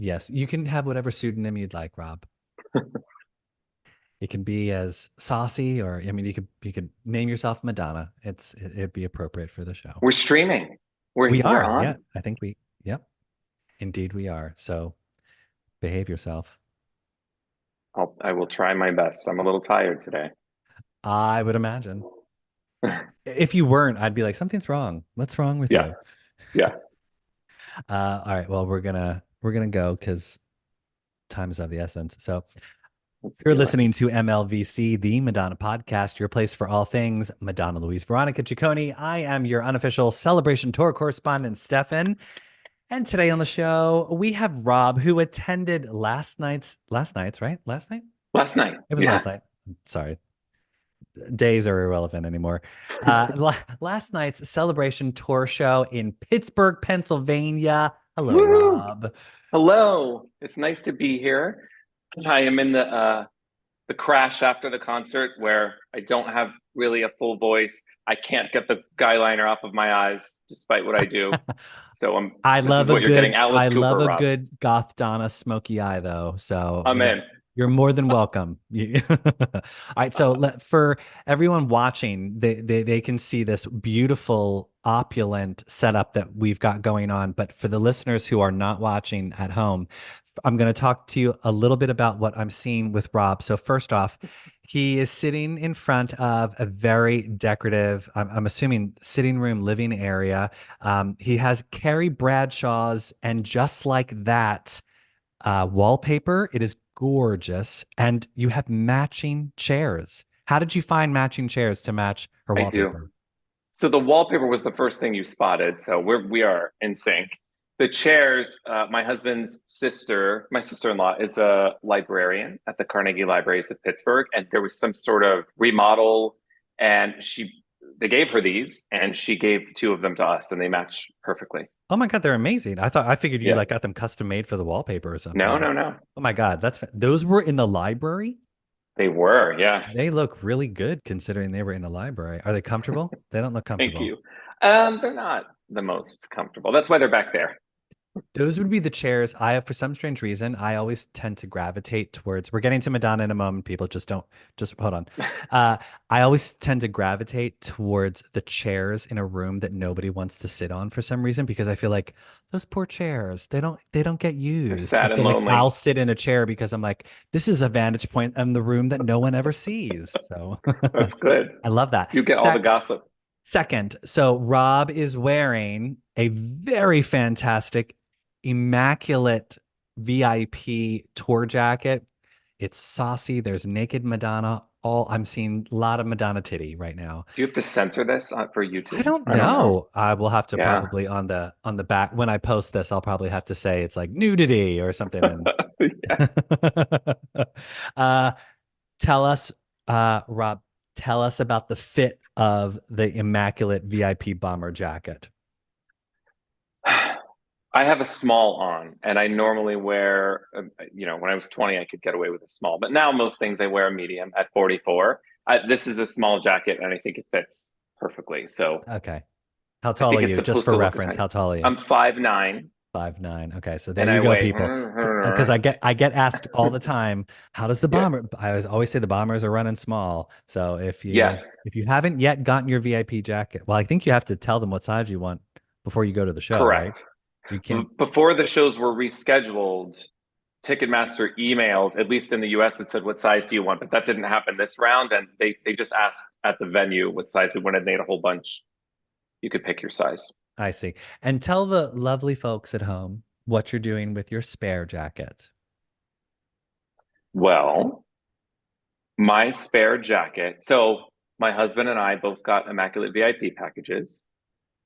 Yes, you can have whatever pseudonym you'd like, Rob. It can be as saucy, or I mean, you could name yourself Madonna. It'd be appropriate for the show. We're streaming. We We're are, yeah. on. I think yep, indeed we are. So behave yourself. I will try my best. I'm a little tired today. I would imagine. If you weren't, I'd be like, something's wrong. What's wrong with Yeah, you? yeah. All right. Well, we're gonna go because time is of the essence. So Let's you're do it. listening to MLVC, the Madonna podcast, your place for all things Madonna Louise Veronica Ciccone. I am your unofficial celebration tour correspondent, Stefan. And today on the show, we have Rob, who attended last night's, right? Last night? Last night. It was Yeah. last night. Sorry. Days are irrelevant anymore. Last night's celebration tour show in Pittsburgh, Pennsylvania. Hello, Woo! Rob. Hello. It's nice to be here. I am in the crash after the concert where I don't have really a full voice. I can't get the guy liner off of my eyes despite what I do. So this is what you're getting. I Alice love Cooper, a Rob. good goth Donna smoky eye though. So I'm in. you're more than welcome. All right. So for everyone watching, they can see this beautiful opulent setup that we've got going on. But for the listeners who are not watching at home, I'm going to talk to you a little bit about what I'm seeing with Rob. So first off, he is sitting in front of a very decorative, I'm assuming sitting room living area. He has Carrie Bradshaw's and Just Like That wallpaper. It is gorgeous. And you have matching chairs. How did you find matching chairs to match her I do. wallpaper? So the wallpaper was the first thing you spotted. So we are in sync. The chairs, my husband's sister, my sister-in-law is a librarian at the Carnegie Libraries of Pittsburgh, and there was some sort of remodel, and they gave her these, and she gave two of them to us, and they match perfectly. Oh my God, they're amazing. I figured you Yeah. like got them custom made for the wallpaper or No, something. no, no. Oh my God, those were in the library? They were, yeah. They look really good considering they were in the library. Are they comfortable? They don't look Thank comfortable. you. They're not the most comfortable. That's why they're back there. Those would be the chairs I have for some strange reason. I always tend to gravitate towards, we're getting to Madonna in a moment. People just hold on. Uh, I always tend to gravitate towards the chairs in a room that nobody wants to sit on for some reason, because I feel like those poor chairs, they don't get They're used. And sad so and like lonely. I'll sit in a chair because I'm like, this is a vantage point in the room that no one ever sees. So That's good. I love that. You get all the gossip. Second, so Rob is wearing a very fantastic, immaculate VIP tour jacket. It's saucy. There's naked Madonna. All I'm seeing a lot of Madonna titty right now. Do you have to censor this for I YouTube? don't I don't know. know. I will have to Yeah. probably on the back when I post this, I'll probably have to say it's like nudity or something. And Yeah. uh, tell us, Rob, tell us about the fit of the immaculate VIP bomber jacket. I have a small on, and I normally wear, when I was 20, I could get away with a small, but now most things I wear a medium at 44. This is a small jacket, and I think it fits perfectly. So Okay. How I tall are think it's you? Just supposed for to look reference, tiny. how tall are you? I'm 5'9", 5'9". Okay, so there and you I go, weigh. people. Because I get asked all the time, how does the Yeah. bomber? Always say the bombers are running small. So if you Yes. if you haven't yet gotten your VIP jacket, well, I think you have to tell them what size you want before you go to the show, right? Correct. You can't. Before the shows were rescheduled, Ticketmaster emailed, at least in the US, it said, "What size do you want?" But that didn't happen this round, and they just asked at the venue what size we wanted. They had a whole bunch. You could pick your size. I see. And tell the lovely folks at home what you're doing with your spare jacket. Well, my spare jacket. So my husband and I both got Immaculate VIP packages,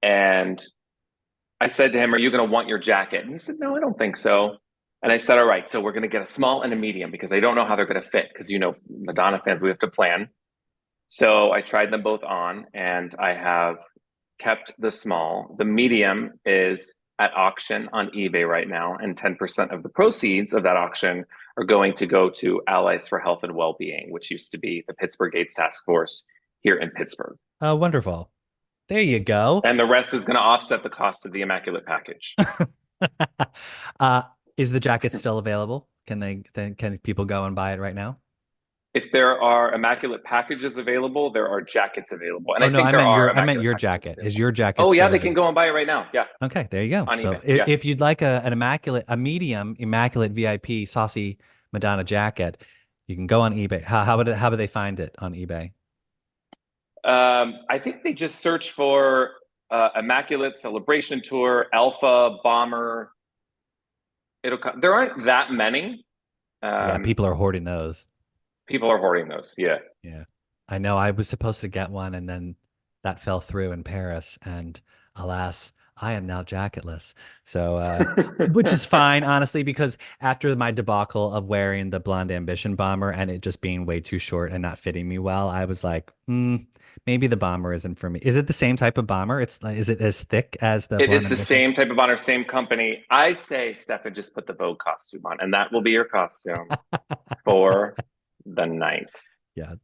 and I said to him, "Are you going to want your jacket?" And he said, "No, I don't think so." And I said, "All right, so we're going to get a small and a medium because I don't know how they're going to fit because Madonna fans, we have to plan." So I tried them both on, and I have kept the small. The medium is at auction on eBay right now, and 10% of the proceeds of that auction are going to go to Allies for Health and Wellbeing, which used to be the Pittsburgh AIDS Task Force here in Pittsburgh. Oh, wonderful. There you go. And the rest is going to offset the cost of the Immaculate package. uh, Is the jacket still available? Can people go and buy it right now? If there are immaculate packages available, there are jackets available. And Oh I no, think there are I meant immaculate your packages jacket. Is available. your jacket Oh, yeah, still they can available? go and buy it right now. Yeah, Okay, there you go. on So eBay. Yeah. if you'd like a medium immaculate VIP saucy Madonna jacket, you can go on eBay. How would they find it on eBay? I think they just search for Immaculate Celebration Tour, Alpha, Bomber. It'll come. There aren't that many. Yeah, Um, people are hoarding those. People are hoarding those. Yeah. Yeah. I know I was supposed to get one and then that fell through in Paris and alas, I am now jacketless. So which is fine, honestly, because after my debacle of wearing the Blonde Ambition bomber and it just being way too short and not fitting me well, I was like, maybe the bomber isn't for me. Is it the same type of bomber? It's like, is it as thick as the It Blonde is the Ambition? same type of honor, same company. I say, Stefan, just put the Vogue costume on, and that will be your costume for the night. Yeah.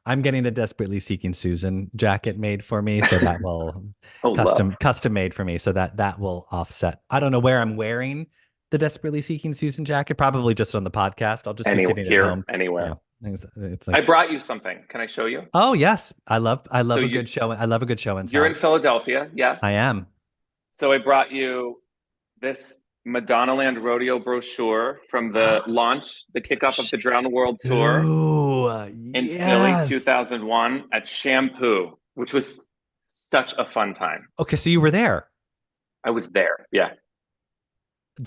I'm getting a Desperately Seeking Susan jacket made for me, so that will Oh, love. custom made for me, so that will offset. I don't know where I'm wearing the Desperately Seeking Susan jacket. Probably just on the podcast. I'll just be Anywhere, sitting at here, home. anywhere. Yeah, it's I like, brought you something. Can I show you? oh yes, I So love a good show. I love a good show and you're in tell. Philadelphia, yeah? I am. So I brought you this Madonna Land Rodeo brochure from the launch, the kickoff of the Drown the World tour Ooh, in Philly yes. 2001 at Shampoo, which was such a fun time. Okay, so you were there. I was there. Yeah.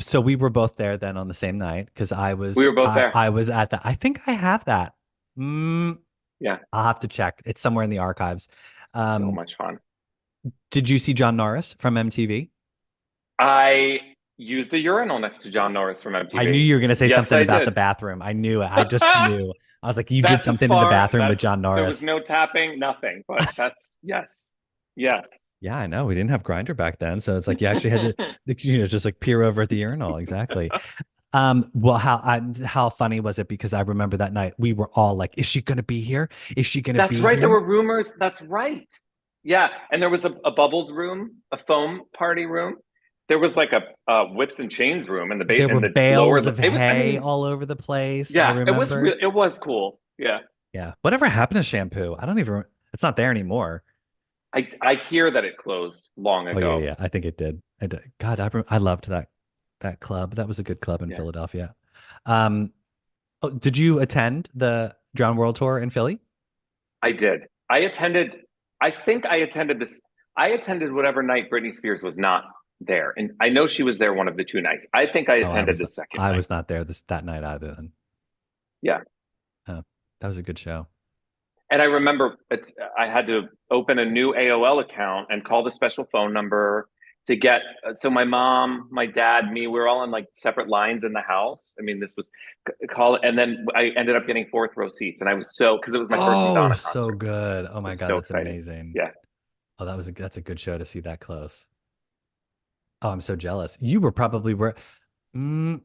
So we were both there then on the same night because We were both there. I was at that. I think I have that. Mm, Yeah. I'll have to check. It's somewhere in the archives. So Um, much fun. did you see John Norris from MTV? I used a urinal next to John Norris from I knew MTV. you were going to say Yes, something I about the did. bathroom. I knew it. I just knew. I was like, you did That's as something in the far. bathroom with That's John there was Norris. no tapping, nothing. But that's yes, yes. Yeah, I know. We didn't have Grinder back then, so it's like you actually had to, just like peer over at the urinal. Exactly. Well, how funny was it? Because I remember that night we were all like, "Is she going to be here? Is she going to That's be right. There here?" were rumors. That's right. Yeah, and there was a bubbles room, a foam party room. There was like a whips and chains room in the There were in the lower. bales of It was. I hay mean, all over the place. I yeah, it was. remember. It was cool. Yeah, Yeah. Whatever happened to shampoo? I don't even. It's not there anymore. I hear that it closed long Oh yeah, ago. yeah. I think it did. I did. God, I loved that club. That was a good club in Yeah, Philadelphia. Um, oh, did you attend the Drown World Tour in Philly? I did. I attended. I think I attended this. I attended whatever night Britney Spears was not there, and I know she was there one of the two nights. I think I Oh, attended the second I night. was not there that night either. Then, Yeah. oh, that was a good show. And I remember I had to open a new AOL account and call the special phone number to get. So my mom, my dad, me, we were all on like separate lines in the house. I mean, this was call, and then I ended up getting fourth row seats, and I was so because it was my first Oh, Madonna so concert. good. Oh It my was God, so that's exciting. amazing. Yeah, Oh, that's a good show to see that close. Oh, I'm so jealous. You were probably were. Mm,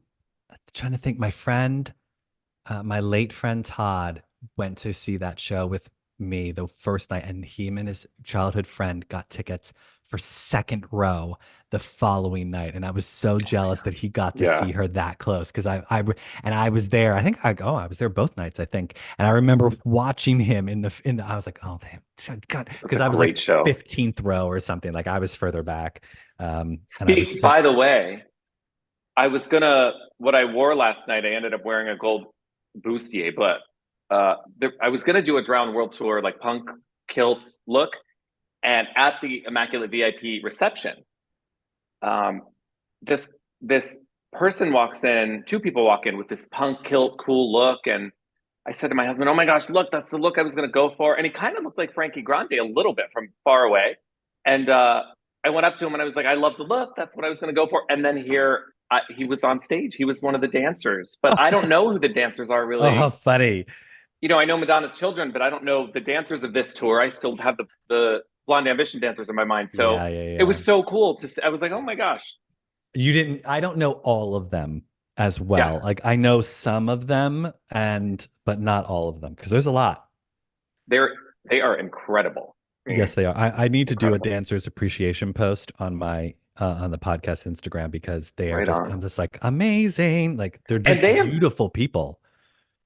trying to think. My late friend Todd went to see that show with me the first night, and him and his childhood friend got tickets for second row the following night. And I was so jealous that he got to yeah, see her that close because and I was there. I was there both nights, I think. And I remember watching him I was like, oh damn, God, it was because a I was like great show. 15th row or something. Like I was further back. And I was Speak. so By the way, I was gonna what I wore last night. I ended up wearing a gold bustier, but I was gonna do a Drown World Tour like punk kilt look, and at the Immaculate VIP reception, um, this person walks in. Two people walk in with this punk kilt cool look, and I said to my husband, "Oh my gosh, look, that's the look I was gonna go for." And he kind of looked like Frankie Grande a little bit from far away, and I went up to him and I was like, "I love the look. That's what I was going to go for." And then he was on stage. He was one of the dancers, but I don't know who the dancers are oh, how really. funny. I know Madonna's Children, but I don't know the dancers of this tour. I still have the Blonde Ambition dancers in my mind. So Yeah, yeah, it yeah. was so cool to see. I was like, "Oh my gosh, I don't know all of them as yeah, well. Like I know some of them but not all of them because there's a lot. they're they are incredible. I Yes, mean, they are. I need to do a incredible." dancer's appreciation post on my on the podcast Instagram because they are Right just, on. I'm just like amazing. Like they're And just beautiful people.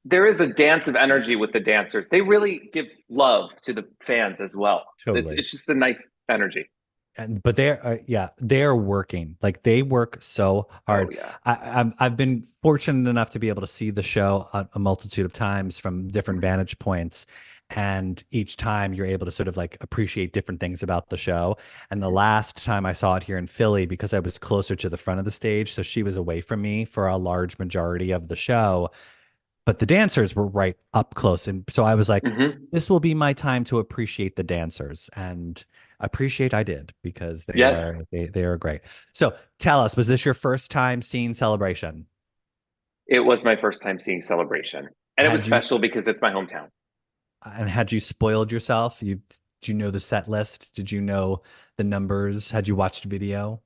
there is a dance of energy with the dancers. They really give love to the fans as well. Totally. It's just a nice energy. And but they're yeah, they're working. Like they work so Oh hard. yeah. I've been fortunate enough to be able to see the show a multitude of times from different Mhm. vantage points, and each time you're able to sort of like appreciate different things about the show. And the last time I saw it here in Philly, because I was closer to the front of the stage, so she was away from me for a large majority of the show, but the dancers were right up close. And so I was like, Hmm. this will be my time to appreciate the dancers. And appreciate I did because Yes, they are great. So tell us, was this your first time seeing Celebration? it was my first time seeing Celebration, and it was Had you special because it's my hometown. had you spoiled yourself? Did you know the set list? Did you know the numbers? Had you watched video?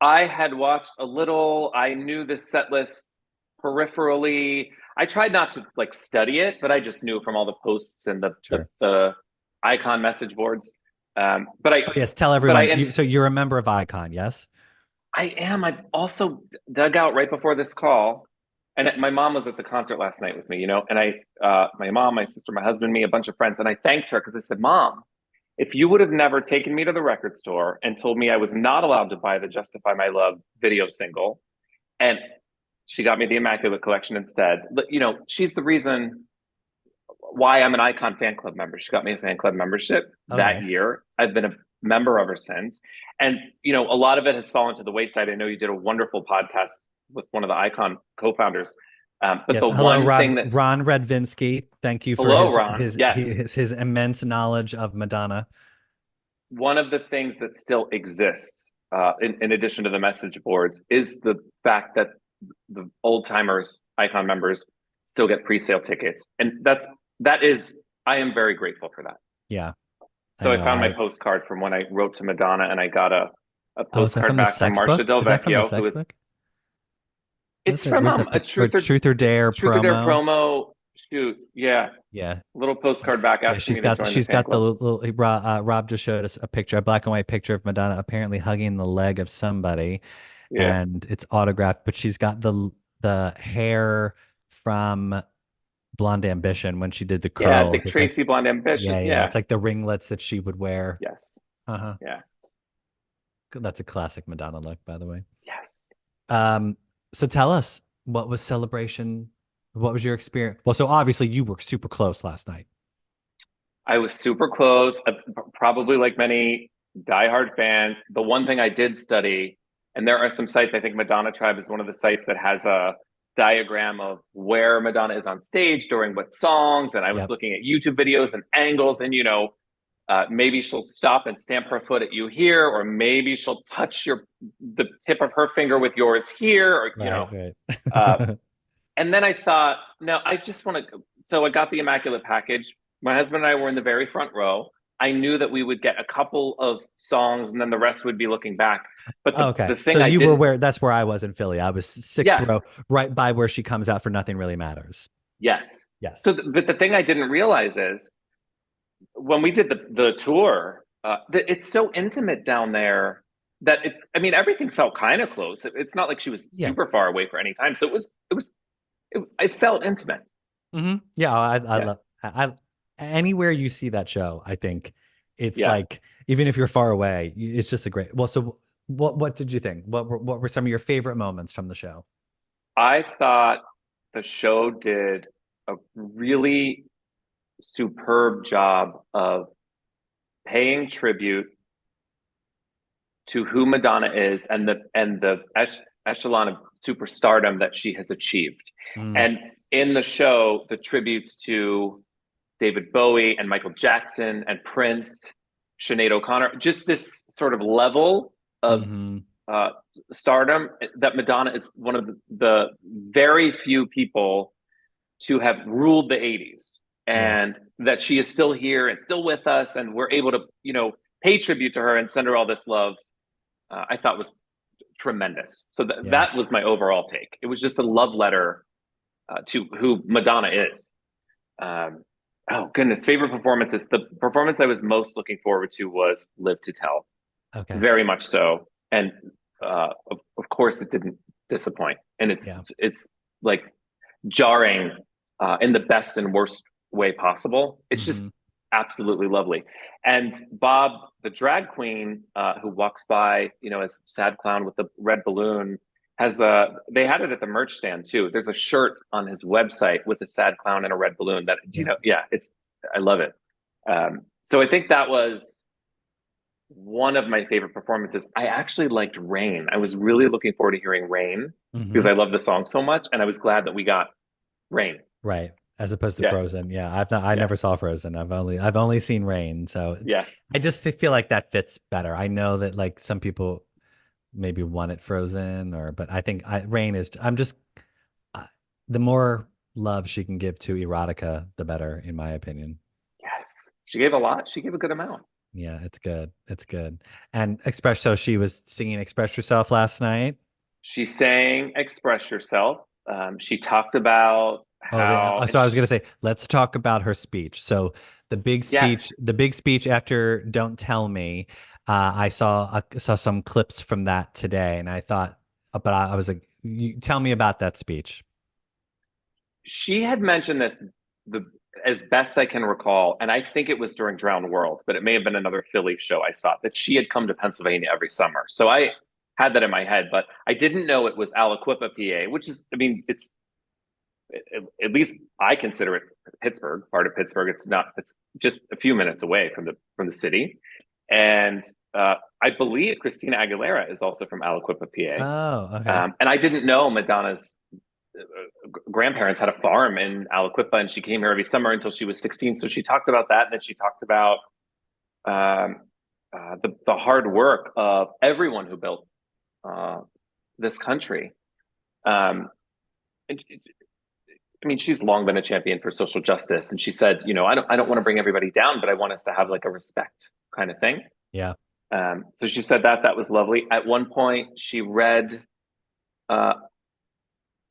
I had watched a little. I knew the set list peripherally. I tried not to like study it, but I just knew from all the posts and Sure. the icon message boards. But Oh yes, tell I everyone. and So you're a member of Icon, yes? I am. I also dug out right before this call, and my mom was at the concert last night with me. And my mom, my sister, my husband, me, a bunch of friends, and I thanked her because I said, "Mom, if you would have never taken me to the record store and told me I was not allowed to buy the Justify My Love video single, and she got me the Immaculate Collection instead, she's the reason why I'm an Icon fan club member. She got me a fan club membership Oh, that nice. year. I've been a member of her since. And, a lot of it has fallen to the wayside. I know you did a wonderful podcast with one of the Icon co founders. But Yes. the Hello, one thing that's, Ron Redvinsky. Thank you for hello, Ron. Yes. his immense knowledge of Madonna. One of the things that still exists, in addition to the message boards, is the fact that the old timers, Icon members, still get pre-sale tickets, and I am very grateful for that. Yeah, I So I know. found my postcard from when I wrote to Madonna, and I got a Oh, is that postcard from the back from sex Marcia book? Del Is that from the Vecchio, who sex is book? it's from Where's that a picture? Or Truth or Dare Truth or Dare promo? promo shoot. Yeah, Yeah. little postcard back Yeah, asking me to join the she's fan got the club. little Rob just showed us a picture, a black and white picture of Madonna apparently hugging the leg of somebody, Yeah, and it's autographed, but she's got the hair from Blonde Ambition when she did the yeah, curls. Dick It's like Tracy, Blonde Ambition. yeah, Yeah, it's like the ringlets that she would wear. yes, Uh-huh. yeah, That's a classic Madonna look, by the way. yes. Um, so tell us, what was Celebration? What was your experience? Well, so obviously you were super close last night. I was super close, probably like many diehard fans. The one thing I did study, and there are some sites, I think Madonna Tribe is one of the sites that has a diagram of where Madonna is on stage during what songs. And I was Yep. looking at YouTube videos and angles, and maybe she'll stop and stamp her foot at you here, or maybe she'll touch the tip of her finger with yours here, or Right, Uh, right. and then I thought, no, I just want to. So I got the Immaculate package. My husband and I were in the very front row. I knew that we would get a couple of songs, and then the rest would be looking back. But Okay. the So thing I you were didn't, where that's where I was in Philly. I was sixth yeah, row, right by where she comes out for Nothing Really Matters. yes. Yes. So, but the thing I didn't realize is when we did the tour, it's so intimate down there that I mean, everything felt kind of close. It's not like she was Yeah. super far away for any time. So it felt intimate. Yeah, I Yeah, love anywhere you see that show, I think it's yeah. like even if you're far away, it's just a great. Well, so what did you think? What were some of your favorite moments from the show? I thought the show did a really superb job of paying tribute to who Madonna is and the echelon of superstardom that she has achieved. Mm, And in the show, the tributes to David Bowie and Michael Jackson and Prince, Sinead O'Connor, just this sort of level of hmm. uh, stardom that Madonna is one of the very few people to have ruled the 80s, Yeah, and that she is still here and still with us, and we're able to pay tribute to her and send her all this love. I thought was tremendous. So yeah. that was my overall take. It was just a love letter to who Madonna is. um, oh goodness, favorite performances. The performance I was most looking forward to was Live to Tell. Okay. very much so. And of course, it didn't disappoint. And Yeah. it's like jarring in the best and worst way possible. It's just Hmm. absolutely lovely. And Bob, the drag queen who walks by, as sad clown with the red balloon, has a. They had it at the merch stand too. There's a shirt on his website with a sad clown and a red balloon. That Yeah. yeah, it's. I love it. So I think that was one of my favorite performances. I actually liked Rain. I was really looking forward to hearing Rain because Hmm. I love the song so much, and I was glad that we got Rain. Right. As opposed to Yeah, Frozen. Yeah. I yeah, never saw Frozen. I've only seen Rain. So yeah. I just feel like that fits better. I know that like some people maybe want it Frozen but I think Rain is, uh, the more love she can give to erotica, the better, in my opinion. Yes, she gave a lot. She gave a good amount. Yeah, it's good. It's good. And so she was singing Express Yourself last night. She sang "Express Yourself." She talked about Oh, how, and so I was she, going to say, let's talk about her speech. So yes, the big speech after "Don't Tell Me," I saw some clips from that today, and I thought, but I was like, tell me about that speech. she had mentioned this the as best I can recall, and I think it was during Drowned World, but it may have been another Philly show I saw that she had come to Pennsylvania every summer. So I had that in my head, but I didn't know it was Aliquippa, PA, which is, I mean, it's at least I consider it Pittsburgh, part of Pittsburgh. It's not. It's just a few minutes away from the city, and I believe Christina Aguilera is also from Aliquippa, Oh, PA. okay. And I didn't know Madonna's grandparents had a farm in Aliquippa, and she came here every summer until she was 16. So she talked about that, and then she talked about um, the hard work of everyone who built uh, this country. Um, and I mean, she's long been a champion for social justice, and she said, I don't want to bring everybody down, but I want us to have like a respect kind of thing. Yeah. So she said that was lovely. At one point, she read uh,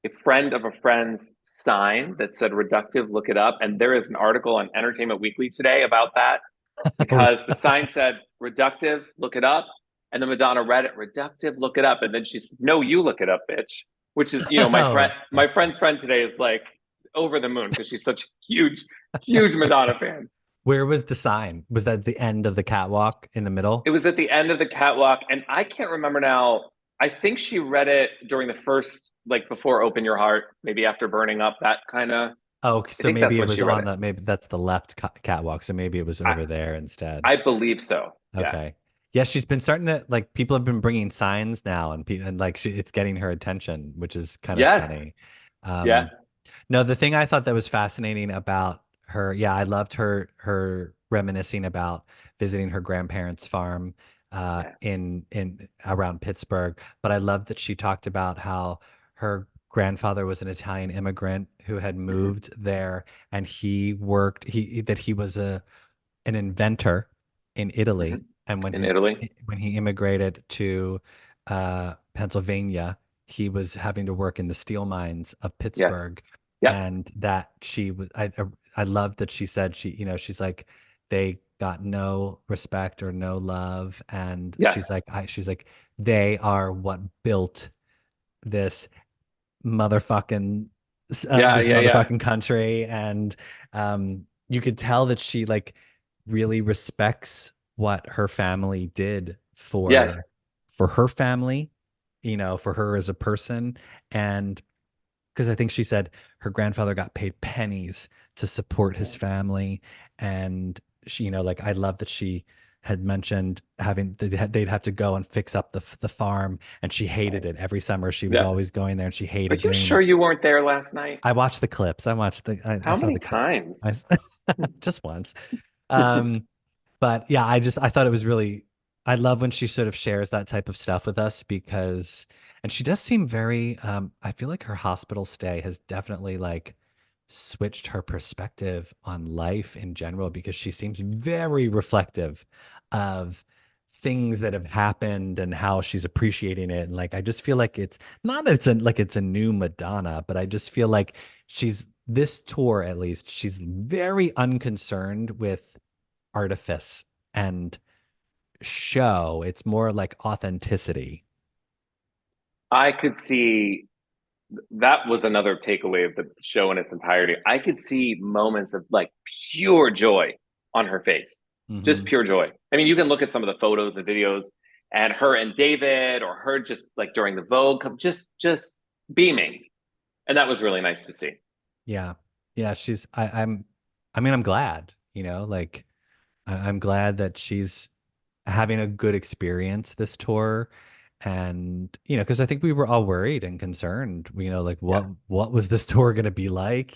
a friend of a friend's sign that said "reductive." Look it up, and there is an article on Entertainment Weekly today about that because the sign said "reductive." Look it up, and then Madonna read it, "reductive." Look it up, and then she said, "No, you look it up, bitch." Which is, Oh, my friend's friend today is like over the moon because she's such a huge Madonna fan. where was the sign? Was that the end of the catwalk in the It middle? was at the end of the catwalk, and I can't remember now. I think she read it during the first, like before "Open Your Heart," maybe after "Burning Up." That kind of. Oh, I so think maybe that's it when was she read on it. maybe that's the left catwalk. So maybe it was I over there instead. I believe so. Yeah. Okay. Yeah, she's been starting to like people have been bringing signs now and like it's getting her attention, which is kind of Yes. funny. Um, Yeah. no, the thing I thought that was fascinating about her, yeah, I loved her reminiscing about visiting her grandparents' farm Yeah. in around Pittsburgh, but I loved that she talked about how her grandfather was an Italian immigrant who had Hmm. moved there and he was an inventor in Hmm. Italy, and In Italy. when he immigrated to Pennsylvania, he was having to work in the steel mines of Yes. Pittsburgh, Yep. and that she was I love that she said she's like they got no respect or no love, and Yes. she's like they are what built this motherfucking Yeah. this Yeah. Yeah. motherfucking country, and you could tell that she like really respects what her family did Yes. for her family, for her as a person. And because I think she said her grandfather got paid pennies to support his family, and she, like I love that she had mentioned having they'd have to go and fix up the farm, and she hated it every summer. She was Yeah. always going there, and she Are hated you doing sure it. you weren't there last night? I watched the clips. I How saw many the clip. times? I just once. Um, but yeah, I thought it was really I love when she sort of shares that type of stuff with us because and she does seem very I feel like her hospital stay has definitely like switched her perspective on life in general because she seems very reflective of things that have happened and how she's appreciating it. And like I just feel like it's not that it's a new Madonna, but I just feel like she's this tour at least, she's very unconcerned with artifice, and show. It's more like authenticity. I could see that was another takeaway of the show in its entirety. I could see moments of like pure joy on her face, just Hmm. pure joy. I mean, you can look at some of the photos and videos, and her and David, or her just like during the Vogue, just beaming, and that was really nice to see. Yeah. Yeah, I mean, I'm glad, like I'm glad that she's having a good experience this tour. And, because I think we were all worried and concerned, like Yeah, what was this tour going to be like,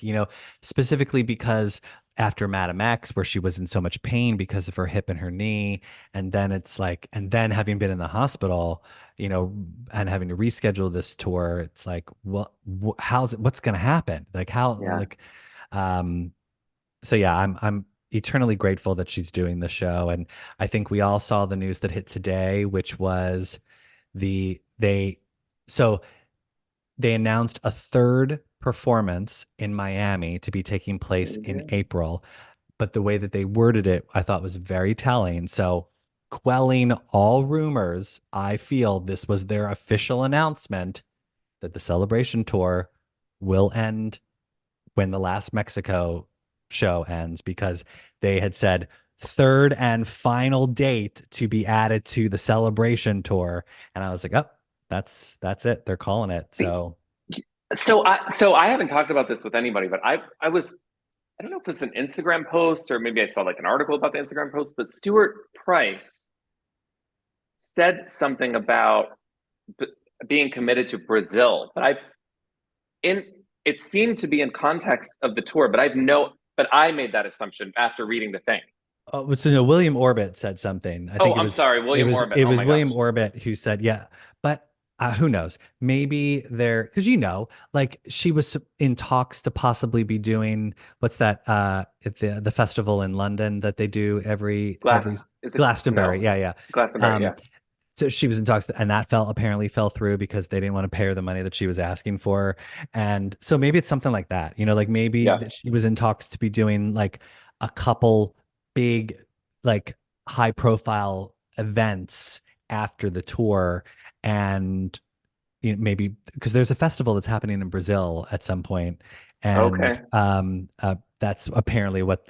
specifically because after Madam X, where she was in so much pain because of her hip and her knee, and then it's like, and then having been in the hospital, and having to reschedule this tour, it's like, what's going to happen? Like yeah. um, so yeah, I'm eternally grateful that she's doing the show. And I think we all saw the news that hit today, which was the they so they announced a third performance in Miami to be taking place in Mhm. April, but the way that they worded it, I thought was very telling. So, quelling all rumors, I feel this was their official announcement that the Celebration tour will end when the last Mexico show ends, because they had said third and final date to be added to the Celebration tour. And I was like, oh, that's it. They're calling it. So So I haven't talked about this with anybody, but I don't know if it's an Instagram post or maybe I saw like an article about the Instagram post, but Stuart Price said something about b- being committed to Brazil. But in it seemed to be in context of the tour, but I made that assumption after reading the thing. oh, so no, William Orbit said something. I Oh, think I'm sorry, William Orbit. it Oh was my gosh. William Orbit who said, yeah, but who knows? Maybe they're because like she was in talks to possibly be doing what's that at the festival in London that they do every Glass is it Glastonbury. no Yeah, yeah. Glastonbury, Um, yeah. so she was in talks, and that apparently fell through because they didn't want to pay her the money that she was asking for. And so maybe it's something like that, like maybe Yeah. that she was in talks to be doing like a couple big, like high profile events after the tour. And maybe because there's a festival that's happening in Brazil at some point, and Okay. that's apparently what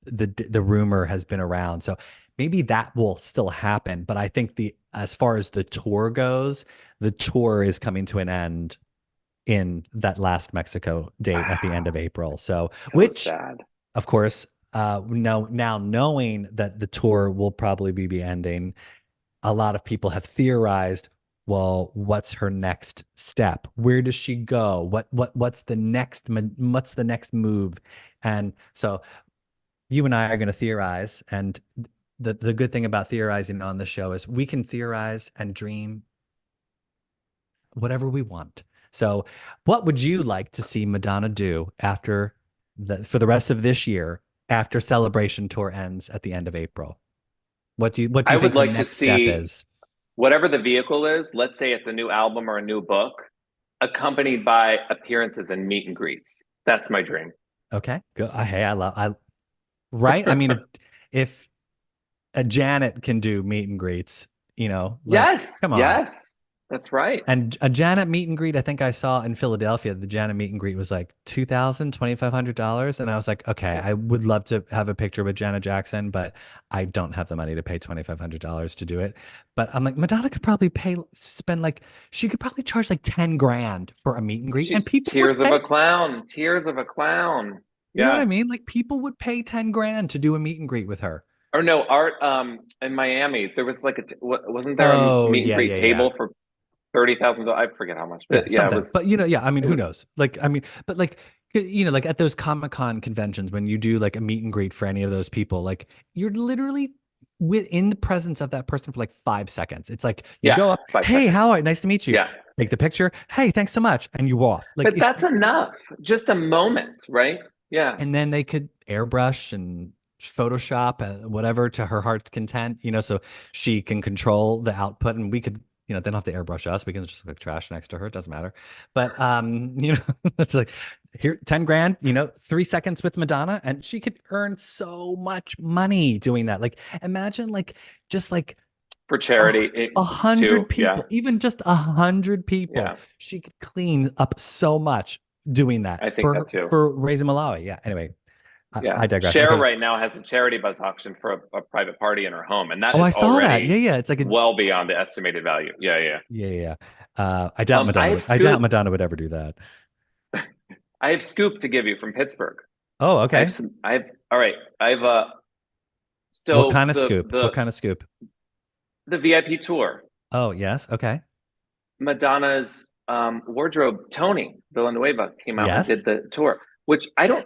the rumor has been around. So maybe that will still happen, but I think the as far as the tour goes, the tour is coming to an end in that last Mexico date at the end of April. So, So which sad. of course, now knowing that the tour will probably be ending, a lot of people have theorized, well, what's her next step? Where does she go? What's the next move? And so you and I are going to theorize, and the good thing about theorizing on the show is we can theorize and dream whatever we want. So, what would you like to see Madonna do after for the rest of this year after Celebration Tour ends at the end of April? What do I you would think her like to next step see is? whatever the vehicle is, let's say it's a new album or a new book, accompanied by appearances and meet and greets. That's my dream. Okay, good. Hey, I right. I mean, if a Janet can do meet and greets, like Yes, come on. yes, that's right. And a Janet meet and greet, I think I saw in Philadelphia, the Janet meet and greet was like $2,000, $2,500. And I was like, okay, Yeah. I would love to have a picture with Janet Jackson, but I don't have the money to pay $2,500 to do it. But I'm like, Madonna could probably spend like, she could probably charge like 10 grand for a meet and greet, and She people would tears of a pay. clown, tears of a clown. You know what I Yeah. mean? Like people would pay 10 grand to do a meet and greet with her. Or no, art in Miami, there was like wasn't there a Oh, meet and yeah, greet yeah, yeah. table for $30,000? I forget how much, Yeah, but yeah, something. But yeah, I mean, it who was knows? Like, I mean, but like, like at those Comic-Con conventions when you do like a meet and greet for any of those people, like you're literally within the presence of that person for like 5 seconds. It's like you yeah, go up, five hey, seconds. how are you? Nice to meet you. Yeah. Take the picture. Hey, thanks so much. And you off. Like But it's that's enough. Just a moment, right? Yeah. and then they could airbrush and Photoshop whatever to her heart's content, so she can control the output, and we could, they don't have to airbrush us. We can just look like trash next to her. It doesn't matter. But it's like here, 10 grand, 3 seconds with Madonna, and she could earn so much money doing that. Like imagine like just like for A, charity a hundred too. Yeah, people, even just 100 people, yeah, she could clean up so much doing that I think that too. for raising Malawi. Yeah. Anyway, Yeah, I digress. Cher Okay. right now has a charity bus auction for a private party in her home, and that Oh, I is saw that. Yeah, already yeah. It's like a well beyond the estimated value. Yeah, yeah. yeah, yeah. I doubt I Madonna have would. I doubt scoop. Madonna would ever do that. I have scoop to give you from Pittsburgh. Oh, I have okay. some. I have. All right. I have What so kind of the scoop? What kind of scoop? the VIP tour. Oh, yes. Okay. Madonna's wardrobe, Tony Villanueva, came out and Yes. did the tour, which I don't.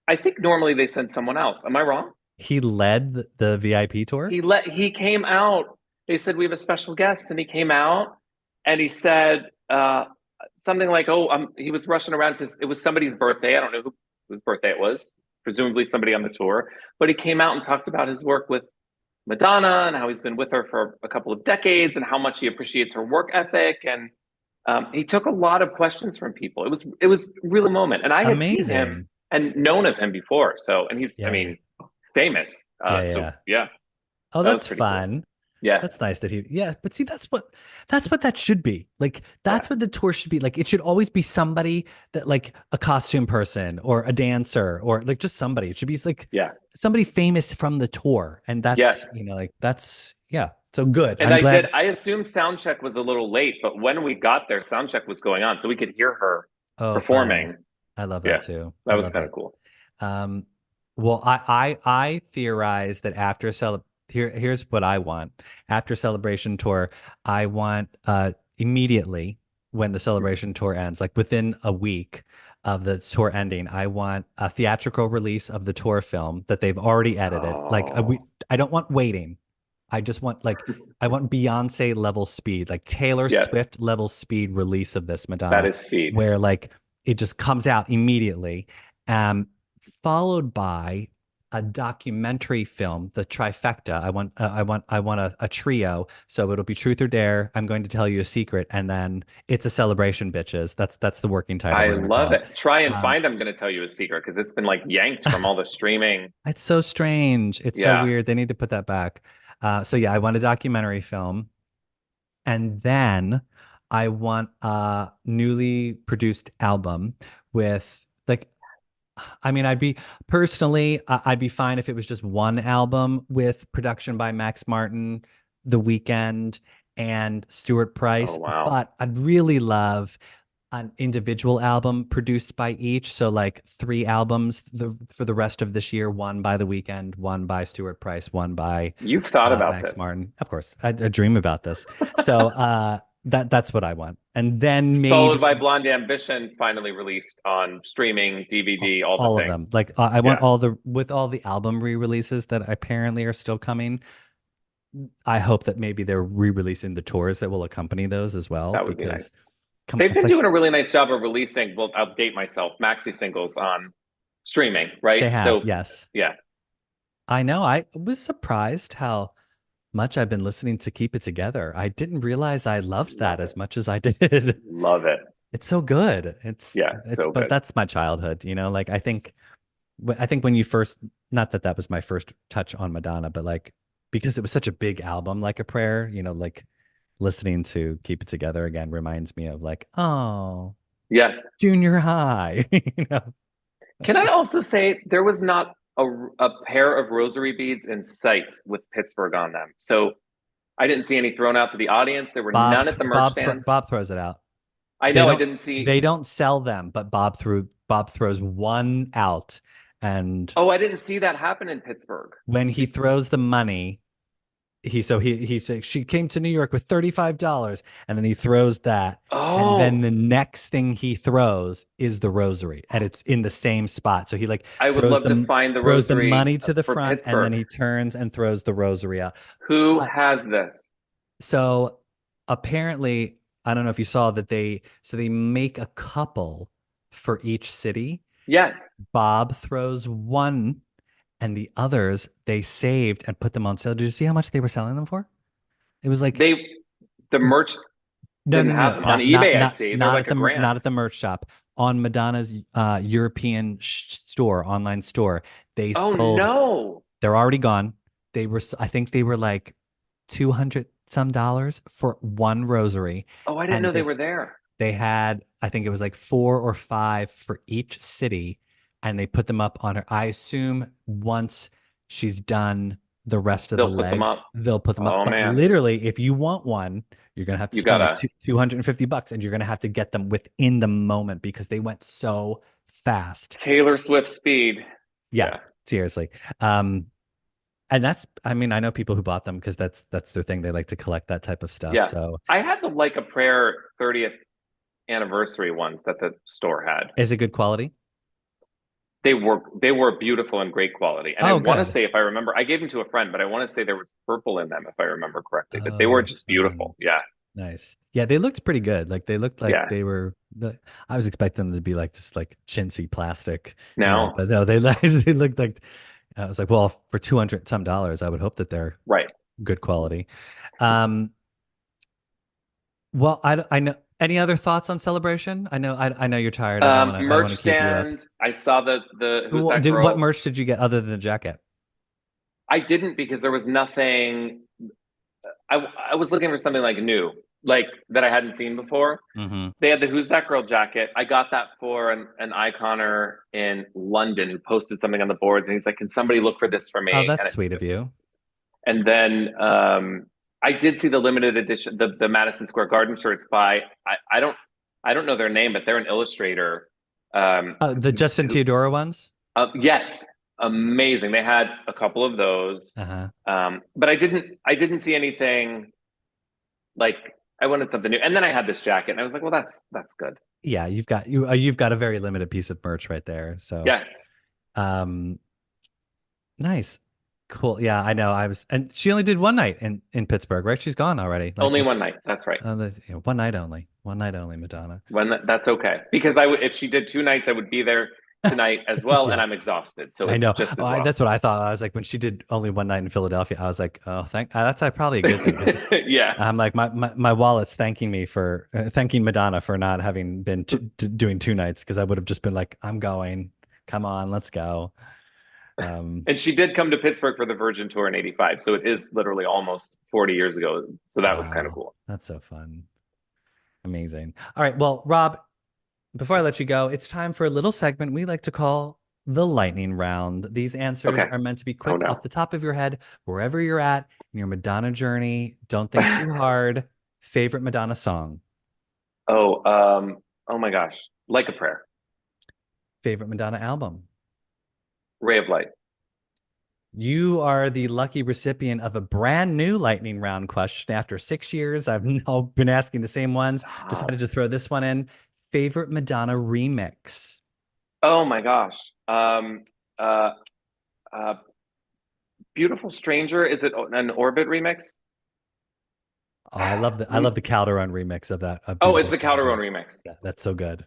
I think normally they send someone else. Am I wrong? He led the VIP tour. He came out. They said we have a special guest, and he came out and he said something like, "Oh, he was rushing around because it was somebody's birthday. I don't know whose birthday it was. Presumably somebody on the tour." But he came out and talked about his work with Madonna and how he's been with her for a couple of decades and how much he appreciates her work ethic. And he took a lot of questions from people. It was really a moment, and I had seen him Amazing. and known of him before. So, and he's, I Yeah, yeah, mean, famous. yeah, So yeah. yeah, Oh, that was that's pretty cool. fun. Yeah, That's nice that he, yeah, but see, that's what that should be. Like, yeah, that's what the tour should be. Like, it should always be somebody that, like, a costume person or a dancer or like just somebody. It should be like yeah. somebody famous from the tour. And that's, Yes. like, that's, yeah. So good. And I'm glad. I assumed sound check was a little late, but when we got there, sound check was going on. So we could hear her Oh, fun. performing. I love that Yeah, too. that I was love kind that. of cool. Um, well, I theorize that here's what I want. After celebration tour, I want immediately when the celebration tour ends, like within a week of the tour ending, I want a theatrical release of the tour film that they've already edited. Like Oh, I don't want waiting. I just want I want Beyonce level speed, like Taylor yes, Swift level speed release of this that Madonna, is speed. where like it just comes out immediately. Um, Followed by a documentary film, the trifecta. I want a trio. So it'll be Truth or Dare. I'm going to tell you a secret, and then it's a celebration, bitches. That's the working title I we're gonna call love it. it. Try and Um, find. I'm going to tell you a secret because it's been like yanked from all the streaming. it's so strange. It's so Yeah. weird. They need to put that back. So yeah, I want a documentary film, and then I want a newly produced album with like I mean, I'd be fine if it was just one album with production by Max Martin, The Weeknd, and Stuart Oh Price. wow. But I'd really love an individual album produced by each. So like three albums for the rest of this year, one by The Weeknd, one by Stuart Price, one by You've thought about Max this. Martin. Of course, I dream about this. So that's what I want. And then Followed by maybe Blonde Ambition, finally released on streaming, DVD, all the all of things. them. Like I want Yeah, all the with all the album re-releases that apparently are still coming. I hope that maybe they're re-releasing the tours that will accompany those as well that would be because nice. come on, They've it's been doing like a really nice job of releasing, well, I'll date myself, maxi singles on streaming, right? they have, So, yes. yeah, I know. I was surprised how much I've been listening to Keep It Together. I didn't realize I loved that love as it. much as I did. Love it. It's so good. Yeah, It's so but good. that's my childhood, like I think when you first, not that that was my first touch on Madonna, but like because it was such a big album, like a prayer, like listening to Keep It Together again reminds me of like, oh, Yes. junior high, Can I also say there was not a pair of rosary beads in sight with Pittsburgh on them. So I didn't see any thrown out to the audience. There were none at the merch stands. Bob throws it out. I They know I don't didn't see. they don't sell them, but Bob throws one out, and Oh, I didn't see that happen in Pittsburgh. when he Did, throws the money, he said she came to New York with $35, and then he throws that, and then oh, the next thing he throws is the rosary, and it's in the same spot. So he like I would love to find the throws the rosary money to the for front, and then Pittsburgh. he turns and throws the rosary out. Who But has this? so apparently, I don't know if you saw that they make a couple for each city. Yes, Bob throws one, and the others they saved and put them on sale. Did you see how much they were selling them for? It was like they the merch no, didn't no, have no, them on not eBay. I see they're not like at a not grand. at the merch shop. On Madonna's European store, online store. They Oh sold. no! They're already gone. I think they were like 200. some dollars for one rosary. Oh, I didn't And know they were there. they had, I think it was like 4 or 5 for each city, and they put them up on her. I assume once she's done the rest of the They'll put them leg, up. they'll put them up. Oh But man, literally, if you want one, you're gonna have to you spend like gotta 250 bucks, and you're gonna have to get them within the moment because they went so fast. Taylor Swift speed. Yeah, Yeah. seriously. Um, and that's, I mean, I know people who bought them because that's their thing. They like to collect that type of stuff. Yeah. So I had the Like a Prayer 30th anniversary ones that the store had. is it good quality? They were beautiful and great quality. And I Oh, want to good. say, if I remember, I gave them to a friend, but I want to say there was purple in them, if I remember correctly. But they were Oh, just fun. beautiful. Yeah. Nice. Yeah, they looked pretty good. Like they looked like Yeah. they were I was expecting them to be like this like chintzy plastic, Now, but no, they they looked like I was like, well, for 200 some dollars, I would hope that they're right. good quality. Um, well, I know any other thoughts on Celebration? I know you're tired. I don't want Merch to keep you up. stand. I saw the Who's That What Girl? merch did you get other than the jacket? I didn't because there was nothing. I was looking for something like new, like that I hadn't seen before. Hmm. They had the Who's That Girl jacket. I got that for an iconer in London who posted something on the boards, and he's like, "Can somebody look for this for Oh, me?" that's sweet of you. And then I did see the limited edition, the Madison Square Garden shirts by I don't know their name, but they're an illustrator. Oh, the Justin Who Teodoro ones? yes, amazing. They had a couple of those, Uh-huh. but I didn't see anything like I wanted something new. And then I had this jacket, and I was like, well, that's good. Yeah, you've got a very limited piece of merch right there. So, Yes, um, nice. Cool. Yeah, I know. And she only did one night in Pittsburgh, right? She's gone already. Like only one it's night. That's right. one night only. One night only, Madonna. That's okay because if she did 2 nights, I would be there tonight as well, Yeah, and I'm exhausted, so I it's know. just Oh, as well. that's what I thought. I was like, when she did only one night in Philadelphia, I was like, oh, that's probably a good thing because Yeah. I'm like my wallet's thanking me for thanking Madonna for not having been doing 2 nights because I would have just been like, I'm going. Come on, let's go. And she did come to Pittsburgh for the Virgin Tour in '85, so it is literally almost 40 years ago. So that was kind of Wow, cool. that's so fun. Amazing. All right. Well, Rob, before I let you go, it's time for a little segment we like to call the lightning round. These answers Okay. are meant to be Oh quick off no. the top of your head, wherever you're at in your Madonna journey. Don't think too hard. Favorite Madonna song? Oh, oh my gosh. Like a Prayer. Favorite Madonna album? Ray of Light. You are the lucky recipient of a brand new lightning round question. After 6 years, I've now been asking the same ones. Decided to throw this one in. Favorite Madonna remix? Oh my gosh. Uh, uh, Beautiful Stranger. Is it an Orbit remix? Oh, I love the Calderon remix of that. A Oh, it's Beautiful the Calderon Stranger. remix. Yeah, that's so good.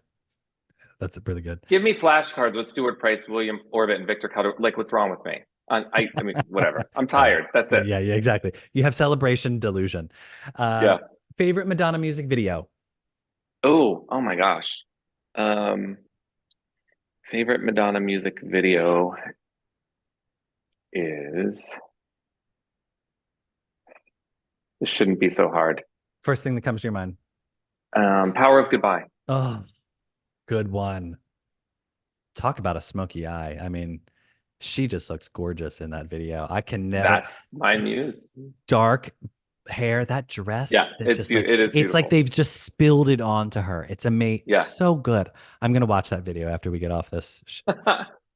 That's really good. Give me flashcards with Stuart Price, William Orbit, and Victor Calderon. Like, what's wrong with me? I mean, whatever. I'm Sorry. tired. That's Yeah, it. yeah, yeah, exactly. You have Celebration Delusion. Uh, Yeah. Favorite Madonna music video? Oh my gosh. Um, Favorite Madonna music video is this shouldn't be so hard. First thing that comes to your mind. Power of Goodbye. Oh, good one. Talk about a smoky eye. I mean, she just looks gorgeous in that video. I can never That's my muse. dark hair, that dress Yeah, that just like it is it's like beautiful. they've just spilled it onto her. It's amazing. It's Yeah. so good. I'm gonna watch that video after we get off this.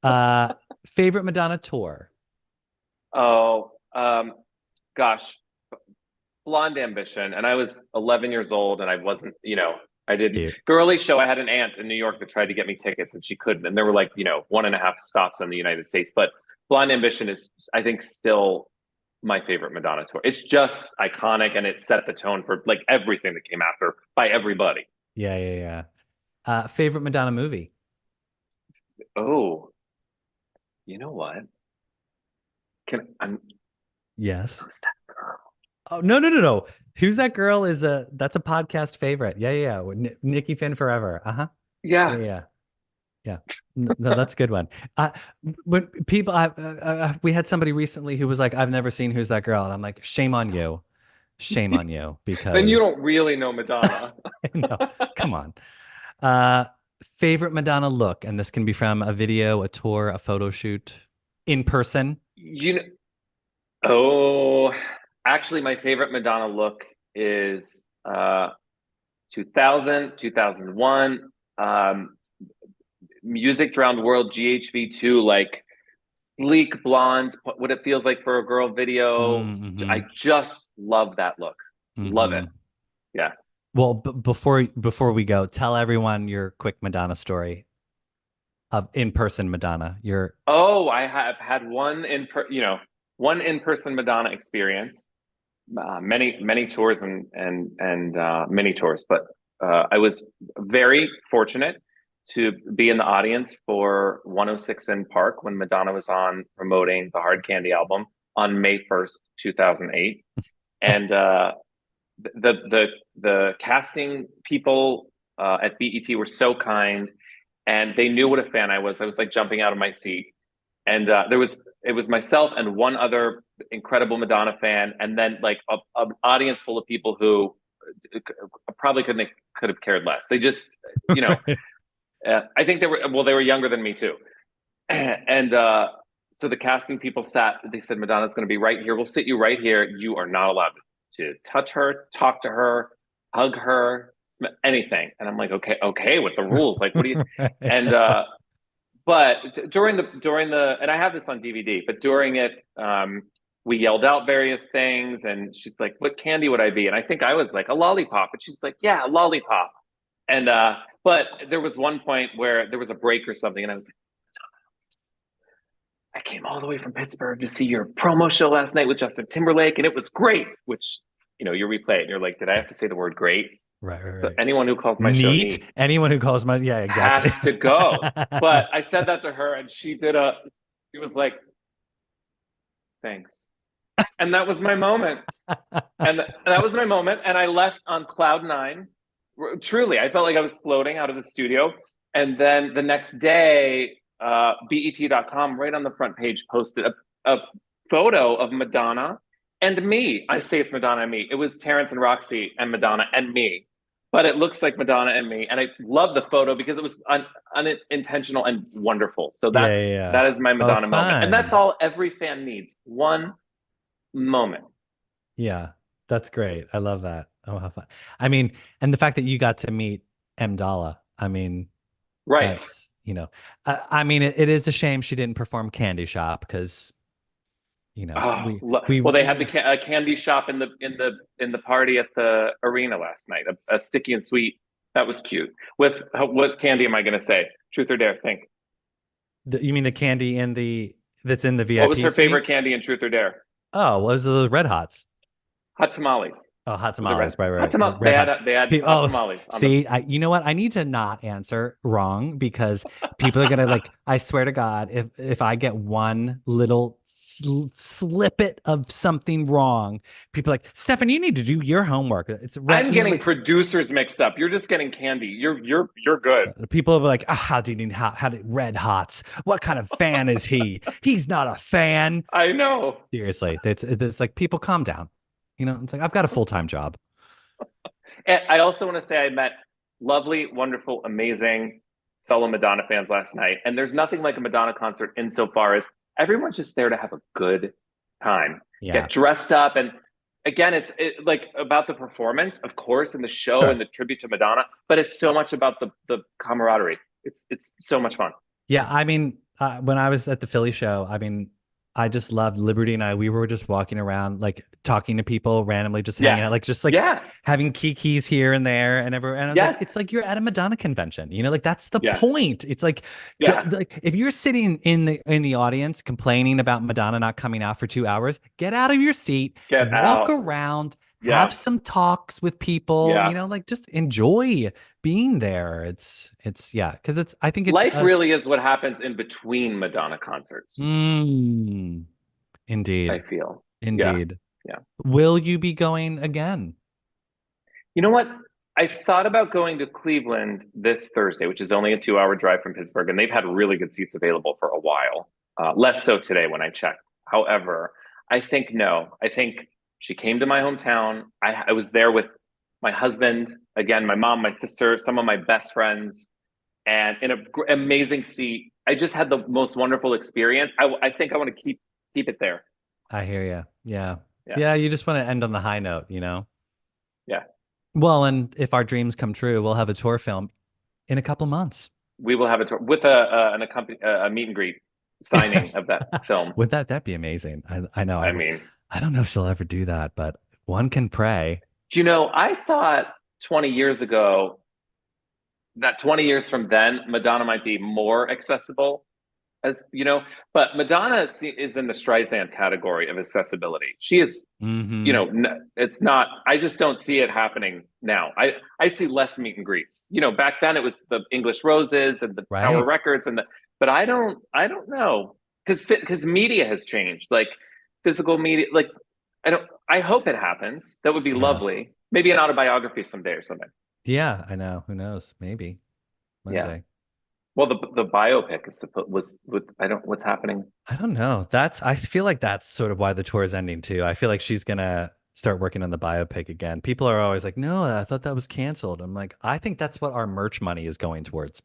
Uh, favorite Madonna tour? Oh, gosh, Blonde Ambition. And I was 11 years old and I wasn't, I did Cute. girly show. I had an aunt in New York that tried to get me tickets and she couldn't. And there were like, 1.5 stops in the United States. But Blonde Ambition is, I think, still my favorite Madonna tour. It's just iconic and it set the tone for like everything that came after by everybody. Yeah, yeah, yeah. Favorite Madonna movie? Oh, you know what? Can I'm Yes. Who's that girl? Oh, no, no, no, no. Who's That Girl is that's a podcast favorite. Yeah, yeah, yeah. Nikki Finn Forever. Uh-huh. Yeah, Yeah. yeah. Yeah. No, that's a good one. When people we had somebody recently who was like, I've never seen Who's That Girl? And I'm like, shame on you. shame on you Then you don't because really know Madonna. no, come on. Uh, Favorite Madonna look, and this can be from a video, a tour, a photo shoot, in person. You know, oh, actually, my favorite Madonna look is 2000, 2001, Music Drowned World GHV2, like sleek blonde, what it feels like for a girl video. Mm-hmm. I just love that look. Love it. Mm-hmm. Yeah. Well, before we go, tell everyone your quick Madonna story of in-person Madonna. Your Oh, I have had one in-person Madonna experience. Many tours and mini tours, but I was very fortunate to be in the audience for 106 in Park when Madonna was on promoting the Hard Candy album on May 1st, 2008, and the casting people at BET were so kind, and they knew what a fan I was. I was like jumping out of my seat, and it was myself and one other incredible Madonna fan, and then like an audience full of people who probably could have cared less. They just, you know, I think they were younger than me too, and so the casting people sat. They said Madonna's going to be right here. We'll sit you right here. You are not allowed to touch her, talk to her, hug her, anything. And I'm like, okay, with the rules. Like, what do you? And but during the and I have this on DVD, but during it, we yelled out various things, and she's like, "What candy would I be?" And I think I was like, "A lollipop," and she's like, "Yeah, a lollipop." And but there was one point where there was a break or something, and I was like, "I came all the way from Pittsburgh to see your promo show last night with Justin Timberlake, and it was great." Which, you replay it, and you're like, "Did I have to say the word great?" So right. anyone who calls my show Neat. neat Anyone who calls my yeah, exactly. has to go. But I said that to her, and she was like, "Thanks." And that was my moment. And that was my moment. And I left on cloud nine. Truly, I felt like I was floating out of the studio. And then the next day, BET.com, right on the front page, posted a photo of Madonna and me. I say it's Madonna and me. It was Terrence and Roxy and Madonna and me. But it looks like Madonna and me. And I love the photo because it was unintentional and wonderful. So Yeah, yeah, yeah. that is my Oh, Madonna moment. And that's fun. all every fan needs. One moment. Yeah, that's great. I love that. Oh, how fun. I mean, and the fact that you got to meet M. Dalla, I mean, Right. that's, I mean, it is a shame she didn't perform Candy Shop because, Oh, we, well, they had the candy shop in the party at the arena last night. A sticky and sweet. That was cute. With what candy am I going to say? Truth or dare? Think. you mean the candy that's in the What was VIP her favorite suite? candy in Truth or Dare? Oh, what was the Red Hots? Hot tamales. Oh, hot Was it red? tamales, right, Hot right, tamale. red hot. They had hot Oh, tamales on the. see, you know what? I need to not answer wrong because people are gonna like. I swear to God, if I get one little slippet of something wrong, people are like, Stefan, you need to do your homework. It's red. I'm getting producers mixed up. You're just getting candy. You're good. People are like, how did he how did red hots? What kind of fan is he? He's not a fan. I know. Seriously, it's like people calm down. It's like I've got a full-time job. And I also want to say I met lovely, wonderful, amazing fellow Madonna fans last night. And there's nothing like a Madonna concert insofar as everyone's just there to have a good time, Yeah, get dressed up. And again, it's like about the performance, of course, and the show sure. and the tribute to Madonna, but it's so much about the camaraderie. It's so much fun. Yeah, I mean, when I was at the Philly show, I mean, I just loved Liberty and I. We were just walking around, like talking to people randomly, just hanging Yeah. out, like just like Yeah. having kikis here and there, and everywhere. And I was like, it's Yes. like you're at a Madonna convention, like that's the Yeah. point. It's like, Yeah. like if you're sitting in the audience complaining about Madonna not coming out for 2 hours, get out of your seat, Get walk out. around, have Yeah. some talks with people, Yeah. like just enjoy being there. It's yeah, because I think it's Life really is what happens in between Madonna concerts, Mm, I indeed. feel. Yeah. Indeed. Yeah. Will you be going again? You know what? I thought about going to Cleveland this Thursday, which is only a 2 hour drive from Pittsburgh, and they've had really good seats available for a while. Less so today when I checked. However, I think no. I think She came to my hometown. I was there with my husband, again, my mom, my sister, some of my best friends, and in an amazing seat. I just had the most wonderful experience. I think I want to keep it there. I hear you. Yeah. Yeah, Yeah, you just want to end on the high note, you know? yeah. Well, and if our dreams come true, we'll have a tour film in a couple months. We will have a tour with a meet and greet signing of that film. Would that'd be amazing. I know. I mean, I don't know if she'll ever do that, but one can pray. I thought 20 years ago that 20 years from then, Madonna might be more accessible, as but Madonna is in the Streisand category of accessibility. She is, Hmm. it's not, I just don't see it happening now. I see less meet and greets. Back then it was the English Roses and the Tower Right. Records but I don't know, because media has changed, like physical media, like I hope it happens. That would be Yeah. lovely. Maybe an autobiography someday or something. Yeah, I know. Who knows? Maybe one Yeah. day. Well, the biopic is supposed was with I don't what's happening. I don't know. I feel like that's sort of why the tour is ending too. I feel like she's gonna start working on the biopic again. People are always like, "No, I thought that was canceled." I'm like, I think that's what our merch money is going towards.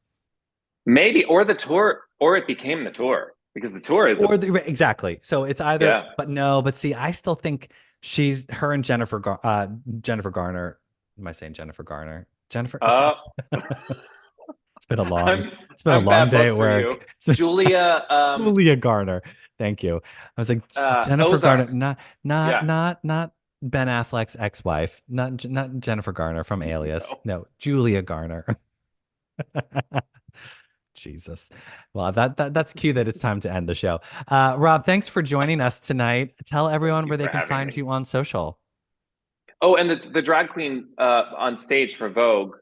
Maybe, or the tour, or it became the tour, because the tour is Exactly. So it's either, yeah. but no, but see, I still think she's her and Jennifer Garner. Am I saying Jennifer Garner? Jennifer. Uh, It's been a long, I'm it's been a I'm long bad day book at for you, work. It's been Julia. Julia Garner. Thank you. I was like Jennifer Garner, Ozarks. Yeah. not Ben Affleck's ex-wife, not Jennifer Garner from Alias. No. No, Julia Garner. Jesus. Well, that's cue that it's time to end the show. Rob, thanks for joining us tonight. Tell Thank everyone you where they for can having find me. you on social. Oh, and the drag queen on stage for Vogue.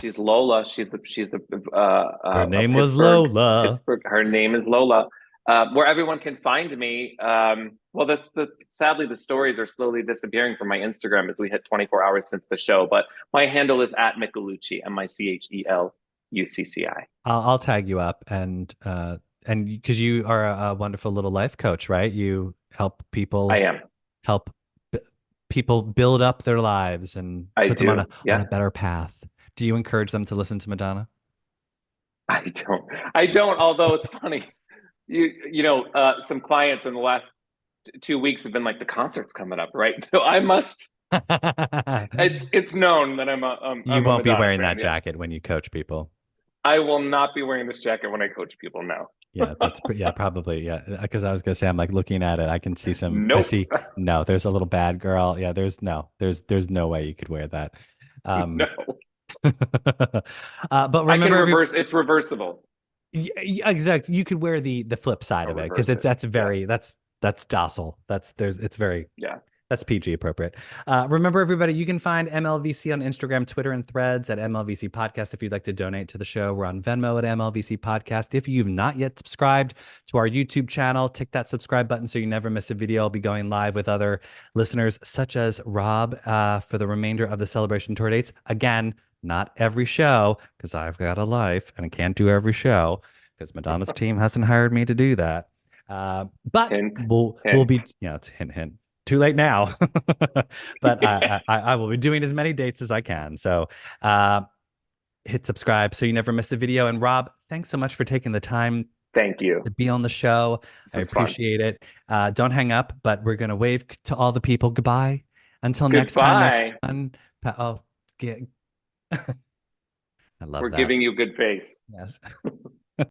She's Yes. Lola. Her A name was Pittsburgh. Lola. Her name is Lola. Where everyone can find me. Well, sadly the stories are slowly disappearing from my Instagram as we hit 24 hours since the show. But my handle is at Michelucci, MICHELUCCI. I'll tag you up and because you are a wonderful little life coach, right? You I people am. help b- people build up their lives and I put them on do. a Yeah. better path. Do you encourage them to listen to Madonna? I don't. I don't. Although it's funny, some clients in the last 2 weeks have been like, the concert's coming up, right? So I must. It's known that You I'm a won't be Madonna wearing that fan. Yeah, jacket when you coach people. I will not be wearing this jacket when I coach people now. Yeah, yeah, probably. Yeah, because I was gonna say I'm like looking at it. I can see I Nope. see no, there's a little bad girl. Yeah, there's no way you could wear that. No. Um, but I can remember reverse. It's reversible. exactly. You could wear the flip side I'll of it because reverse it's it. Yeah. that's docile. It's very Yeah. that's PG appropriate. Remember, everybody, you can find MLVC on Instagram, Twitter, and Threads at MLVC Podcast. If you'd like to donate to the show, we're on Venmo at MLVC Podcast. If you've not yet subscribed to our YouTube channel, tick that subscribe button so you never miss a video. I'll be going live with other listeners, such as Rob, for the remainder of the Celebration tour dates. Again, not every show, because I've got a life and I can't do every show because Madonna's team hasn't hired me to do that. But Hint. we'll Hint. be, yeah, it's hint hint, too late now. But I will be doing as many dates as I can. So hit subscribe so you never miss a video. And Rob, thanks so much for taking the time Thank you. to be on the show. This I was fun. appreciate it. Don't hang up, but we're gonna wave to all the people. Goodbye. Until next time, Goodbye. everyone. Oh, I love We're that. giving you good face. Yes.